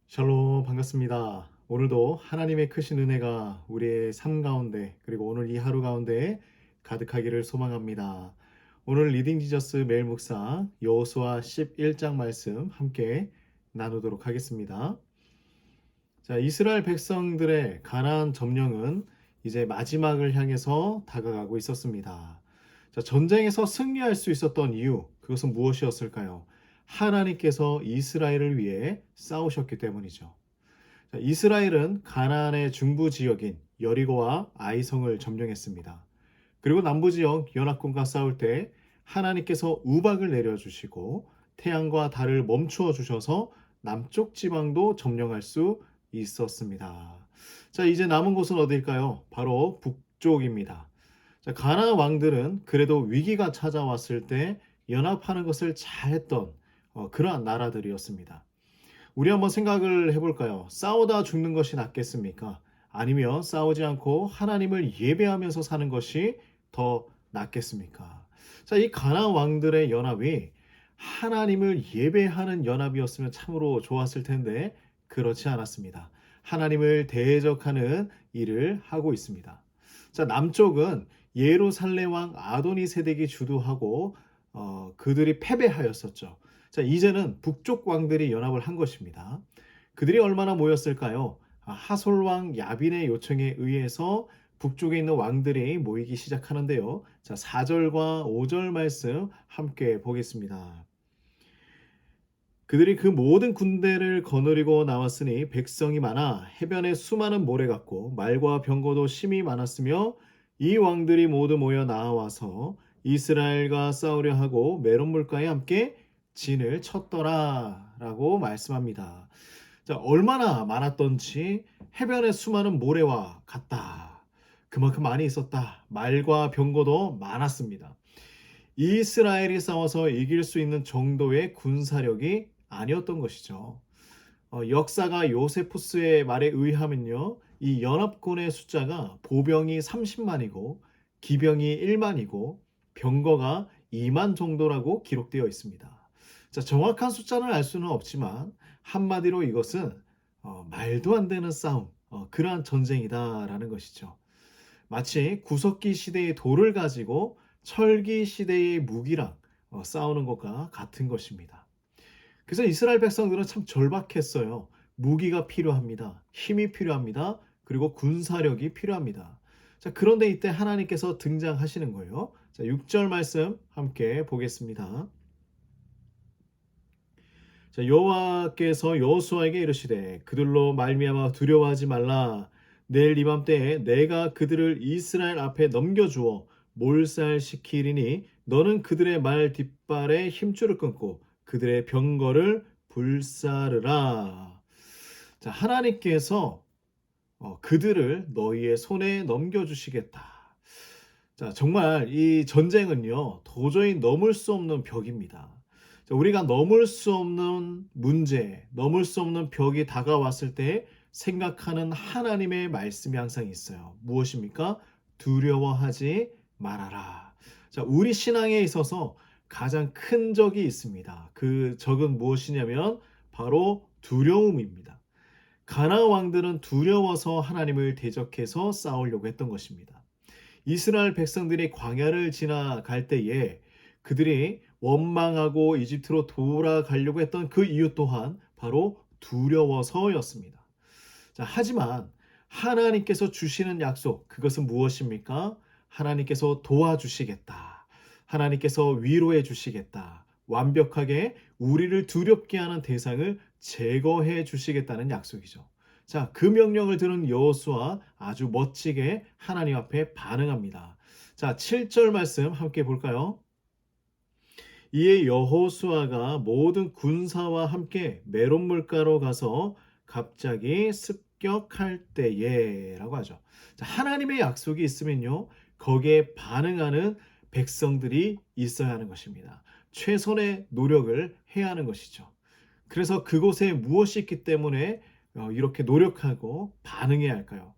샬롬 반갑습니다. 오늘도 하나님의 크신 은혜가 우리의 삶 가운데 그리고 오늘 이 하루 가운데 가득하기를 소망합니다. 오늘 리딩 지저스 매일 묵상 여호수아 11장 말씀 함께 나누도록 하겠습니다. 자, 이스라엘 백성들의 가나안 점령은 이제 마지막을 향해서 다가가고 있었습니다. 자, 전쟁에서 승리할 수 있었던 이유, 그것은 무엇이었을까요? 하나님께서 이스라엘을 위해 싸우셨기 때문이죠. 자, 이스라엘은 가나안의 중부 지역인 여리고와 아이성을 점령했습니다. 그리고 남부 지역 연합군과 싸울 때 하나님께서 우박을 내려주시고 태양과 달을 멈추어 주셔서 남쪽 지방도 점령할 수 있었습니다. 자, 이제 남은 곳은 어디일까요? 바로 북쪽입니다. 자, 가나안 왕들은 그래도 위기가 찾아왔을 때 연합하는 것을 잘했던 그러한 나라들이었습니다. 우리 한번 생각을 해볼까요? 싸우다 죽는 것이 낫겠습니까? 아니면 싸우지 않고 하나님을 예배하면서 사는 것이 더 낫겠습니까? 자, 이 가나안 왕들의 연합이 하나님을 예배하는 연합이었으면 참으로 좋았을 텐데 그렇지 않았습니다. 하나님을 대적하는 일을 하고 있습니다. 자, 남쪽은 예루살렘 왕 아도니 세덱이 주도하고 그들이 패배하였었죠. 자, 이제는 북쪽 왕들이 연합을 한 것입니다. 그들이 얼마나 모였을까요? 하솔 왕 야빈의 요청에 의해서 북쪽에 있는 왕들이 모이기 시작하는데요. 자, 4절과 5절 말씀 함께 보겠습니다. 그들이 그 모든 군대를 거느리고 나왔으니 백성이 많아 해변에 수많은 모래 같고 말과 병거도 심히 많았으며 이 왕들이 모두 모여 나와서 이스라엘과 싸우려 하고 메론 물가에 함께 진을 쳤더라라고 말씀합니다. 자, 얼마나 많았던지 해변에 수많은 모래와 같다. 그만큼 많이 있었다. 말과 병거도 많았습니다. 이스라엘이 싸워서 이길 수 있는 정도의 군사력이 아니었던 것이죠. 역사가 요세푸스의 말에 의하면요, 이 연합군의 숫자가 보병이 30만이고 기병이 1만이고 병거가 2만 정도라고 기록되어 있습니다. 자, 정확한 숫자는 알 수는 없지만 한마디로 이것은 말도 안 되는 싸움, 그러한 전쟁이다라는 것이죠. 마치 구석기 시대의 돌을 가지고 철기 시대의 무기랑 싸우는 것과 같은 것입니다. 그래서 이스라엘 백성들은 참 절박했어요. 무기가 필요합니다. 힘이 필요합니다. 그리고 군사력이 필요합니다. 자, 그런데 이때 하나님께서 등장하시는 거예요. 자, 6절 말씀 함께 보겠습니다. 자, 여호와께서 여호수아에게 이르시되 그들로 말미암아 두려워하지 말라. 내일 이맘때에 내가 그들을 이스라엘 앞에 넘겨주어 몰살시키리니 너는 그들의 말 뒷발에 힘줄을 끊고 그들의 병거를 불사르라. 자, 하나님께서 그들을 너희의 손에 넘겨주시겠다. 자, 정말 이 전쟁은요, 도저히 넘을 수 없는 벽입니다. 자, 우리가 넘을 수 없는 문제, 넘을 수 없는 벽이 다가왔을 때 생각하는 하나님의 말씀이 항상 있어요. 무엇입니까? 두려워하지 말아라. 자, 우리 신앙에 있어서 가장 큰 적이 있습니다. 그 적은 무엇이냐면 바로 두려움입니다. 가나안 왕들은 두려워서 하나님을 대적해서 싸우려고 했던 것입니다. 이스라엘 백성들이 광야를 지나갈 때에 그들이 원망하고 이집트로 돌아가려고 했던 그 이유 또한 바로 두려워서였습니다. 자, 하지만 하나님께서 주시는 약속, 그것은 무엇입니까? 하나님께서 도와주시겠다. 하나님께서 위로해 주시겠다. 완벽하게 우리를 두렵게 하는 대상을 제거해 주시겠다는 약속이죠. 자, 그 명령을 들은 여호수아 아주 멋지게 하나님 앞에 반응합니다. 자, 7절 말씀 함께 볼까요? 이에 여호수아가 모든 군사와 함께 메론 물가로 가서 갑자기 습격할 때에라고 하죠. 자, 하나님의 약속이 있으면요, 거기에 반응하는 백성들이 있어야 하는 것입니다. 최선의 노력을 해야 하는 것이죠. 그래서 그곳에 무엇이 있기 때문에 이렇게 노력하고 반응해야 할까요?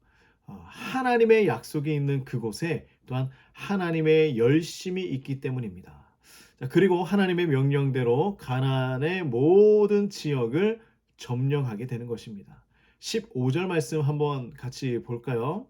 하나님의 약속이 있는 그곳에 또한 하나님의 열심이 있기 때문입니다. 자, 그리고 하나님의 명령대로 가나안의 모든 지역을 점령하게 되는 것입니다. 15절 말씀 한번 같이 볼까요?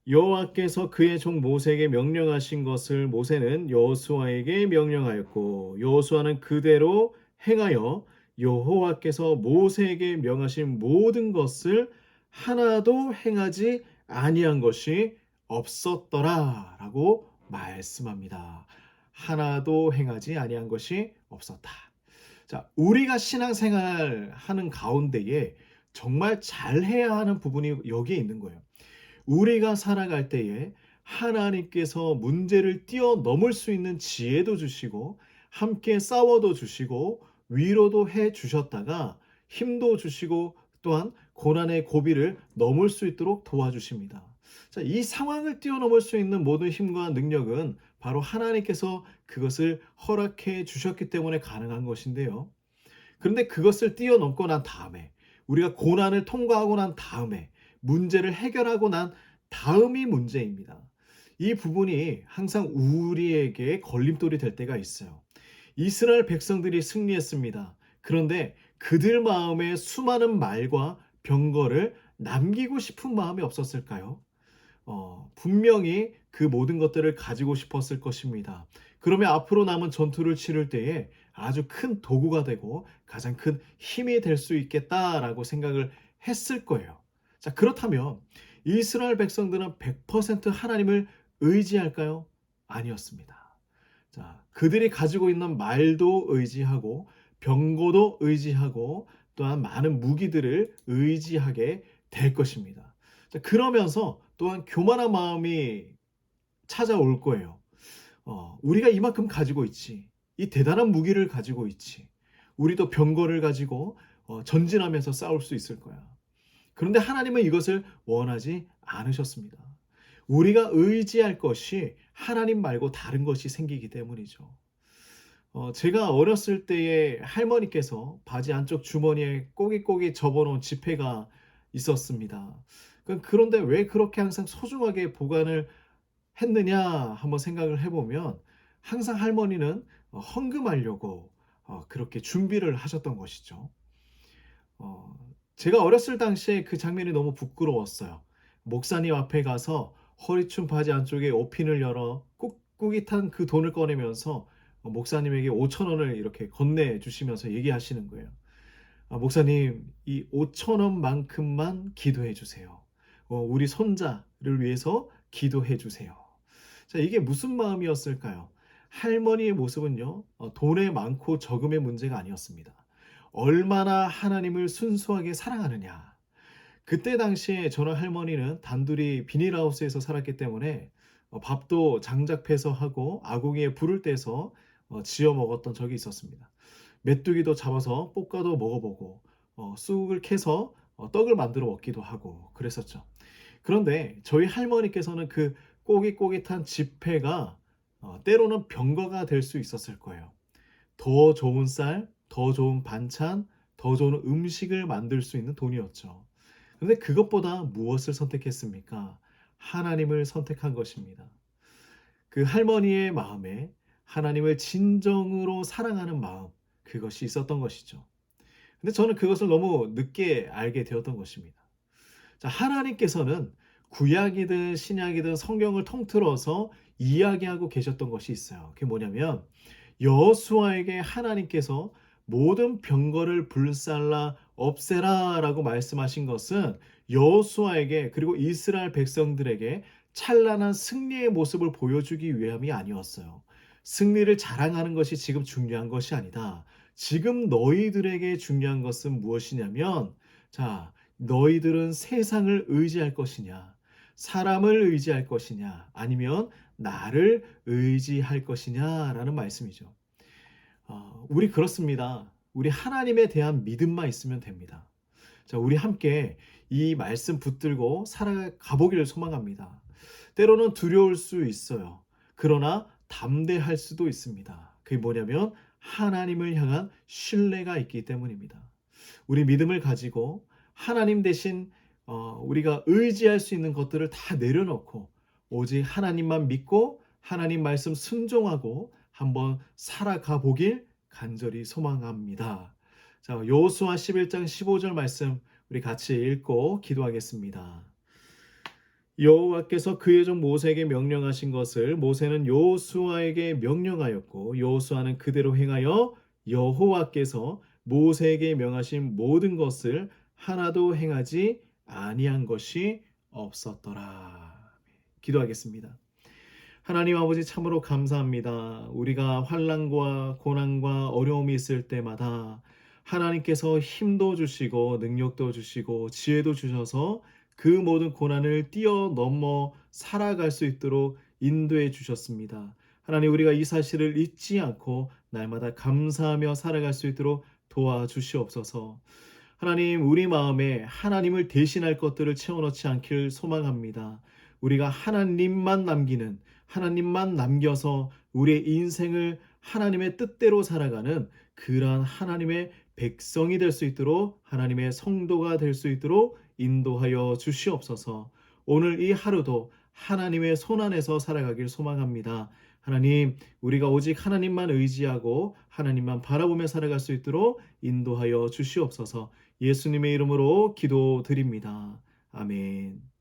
여호와께서 그의 종 모세에게 명령하신 것을 모세는 여호수아에게 명령하였고 여호수아는 그대로 행하여 여호와께서 모세에게 명하신 모든 것을 하나도 행하지 아니한 것이 없었더라라고 말씀합니다. 하나도 행하지 아니한 것이 없었다. 자, 우리가 신앙생활 하는 가운데에 정말 잘해야 하는 부분이 여기에 있는 거예요. 우리가 살아갈 때에 하나님께서 문제를 뛰어넘을 수 있는 지혜도 주시고 함께 싸워도 주시고 위로도 해 주셨다가 힘도 주시고 또한 고난의 고비를 넘을 수 있도록 도와주십니다. 자, 이 상황을 뛰어넘을 수 있는 모든 힘과 능력은 바로 하나님께서 그것을 허락해 주셨기 때문에 가능한 것인데요. 그런데 그것을 뛰어넘고 난 다음에 우리가 고난을 통과하고 난 다음에 문제를 해결하고 난 다음이 문제입니다. 이 부분이 항상 우리에게 걸림돌이 될 때가 있어요. 이스라엘 백성들이 승리했습니다. 그런데 그들 마음에 수많은 말과 병거를 남기고 싶은 마음이 없었을까요? 분명히 그 모든 것들을 가지고 싶었을 것입니다. 그러면 앞으로 남은 전투를 치를 때에 아주 큰 도구가 되고 가장 큰 힘이 될 수 있겠다라고 생각을 했을 거예요. 자, 그렇다면 이스라엘 백성들은 100% 하나님을 의지할까요? 아니었습니다. 자, 그들이 가지고 있는 말도 의지하고 병거도 의지하고 또한 많은 무기들을 의지하게 될 것입니다. 자, 그러면서 또한 교만한 마음이 찾아올 거예요. 우리가 이만큼 가지고 있지. 이 대단한 무기를 가지고 있지. 우리도 병거를 가지고 전진하면서 싸울 수 있을 거야. 그런데 하나님은 이것을 원하지 않으셨습니다. 우리가 의지할 것이 하나님 말고 다른 것이 생기기 때문이죠. 제가 어렸을 때에 할머니께서 바지 안쪽 주머니에 꼬깃꼬깃 접어놓은 지폐가 있었습니다. 그런데 왜 그렇게 항상 소중하게 보관을 했느냐 한번 생각을 해보면 항상 할머니는 헌금하려고 그렇게 준비를 하셨던 것이죠. 어, 제가 어렸을 당시에 그 장면이 너무 부끄러웠어요. 목사님 앞에 가서 허리춤 바지 안쪽에 옷핀을 열어 꾹꾹이탄 그 돈을 꺼내면서 목사님에게 5천 원을 이렇게 건네주시면서 얘기하시는 거예요. 목사님, 이 5천 원만큼만 기도해 주세요. 우리 손자를 위해서 기도해 주세요. 자, 이게 무슨 마음이었을까요? 할머니의 모습은요, 돈의 많고 적음의 문제가 아니었습니다. 얼마나 하나님을 순수하게 사랑하느냐. 그때 당시에 저랑 할머니는 단둘이 비닐하우스에서 살았기 때문에 밥도 장작패서 하고 아궁이에 불을 떼서 지어 먹었던 적이 있었습니다. 메뚜기도 잡아서 볶아도 먹어보고 쑥을 캐서 떡을 만들어 먹기도 하고 그랬었죠. 그런데 저희 할머니께서는 그 꼬깃꼬깃한 지폐가 때로는 병거가 될 수 있었을 거예요. 더 좋은 쌀, 더 좋은 반찬, 더 좋은 음식을 만들 수 있는 돈이었죠. 그런데 그것보다 무엇을 선택했습니까? 하나님을 선택한 것입니다. 그 할머니의 마음에 하나님을 진정으로 사랑하는 마음, 그것이 있었던 것이죠. 근데 저는 그것을 너무 늦게 알게 되었던 것입니다. 자, 하나님께서는 구약이든 신약이든 성경을 통틀어서 이야기하고 계셨던 것이 있어요. 그게 뭐냐면 여호수아에게 하나님께서 모든 병거를 불살라 없애라라고 말씀하신 것은 여호수아에게 그리고 이스라엘 백성들에게 찬란한 승리의 모습을 보여주기 위함이 아니었어요. 승리를 자랑하는 것이 지금 중요한 것이 아니다. 지금 너희들에게 중요한 것은 무엇이냐면 자, 너희들은 세상을 의지할 것이냐, 사람을 의지할 것이냐, 아니면 나를 의지할 것이냐라는 말씀이죠. 우리 그렇습니다. 우리 하나님에 대한 믿음만 있으면 됩니다. 자, 우리 함께 이 말씀 붙들고 살아가 보기를 소망합니다. 때로는 두려울 수 있어요. 그러나 담대할 수도 있습니다. 그게 뭐냐면 하나님을 향한 신뢰가 있기 때문입니다. 우리 믿음을 가지고 하나님 대신 우리가 의지할 수 있는 것들을 다 내려놓고 오직 하나님만 믿고 하나님 말씀 순종하고 한번 살아가 보길 간절히 소망합니다. 자, 여호수아 11장 15절 말씀 우리 같이 읽고 기도하겠습니다. 여호와께서 그의 종 모세에게 명령하신 것을 모세는 여호수아에게 명령하였고 여호수아는 그대로 행하여 여호와께서 모세에게 명하신 모든 것을 하나도 행하지 아니한 것이 없었더라. 기도하겠습니다. 하나님 아버지 참으로 감사합니다. 우리가 환난과 고난과 어려움이 있을 때마다 하나님께서 힘도 주시고 능력도 주시고 지혜도 주셔서 그 모든 고난을 뛰어넘어 살아갈 수 있도록 인도해 주셨습니다. 하나님 우리가 이 사실을 잊지 않고 날마다 감사하며 살아갈 수 있도록 도와주시옵소서. 하나님 우리 마음에 하나님을 대신할 것들을 채워넣지 않기를 소망합니다. 우리가 하나님만 남기는 하나님만 남겨서 우리의 인생을 하나님의 뜻대로 살아가는 그러한 하나님의 백성이 될 수 있도록 하나님의 성도가 될 수 있도록 인도하여 주시옵소서. 오늘 이 하루도 하나님의 손 안에서 살아가길 소망합니다. 하나님, 우리가 오직 하나님만 의지하고 하나님만 바라보며 살아갈 수 있도록 인도하여 주시옵소서. 예수님의 이름으로 기도드립니다. 아멘.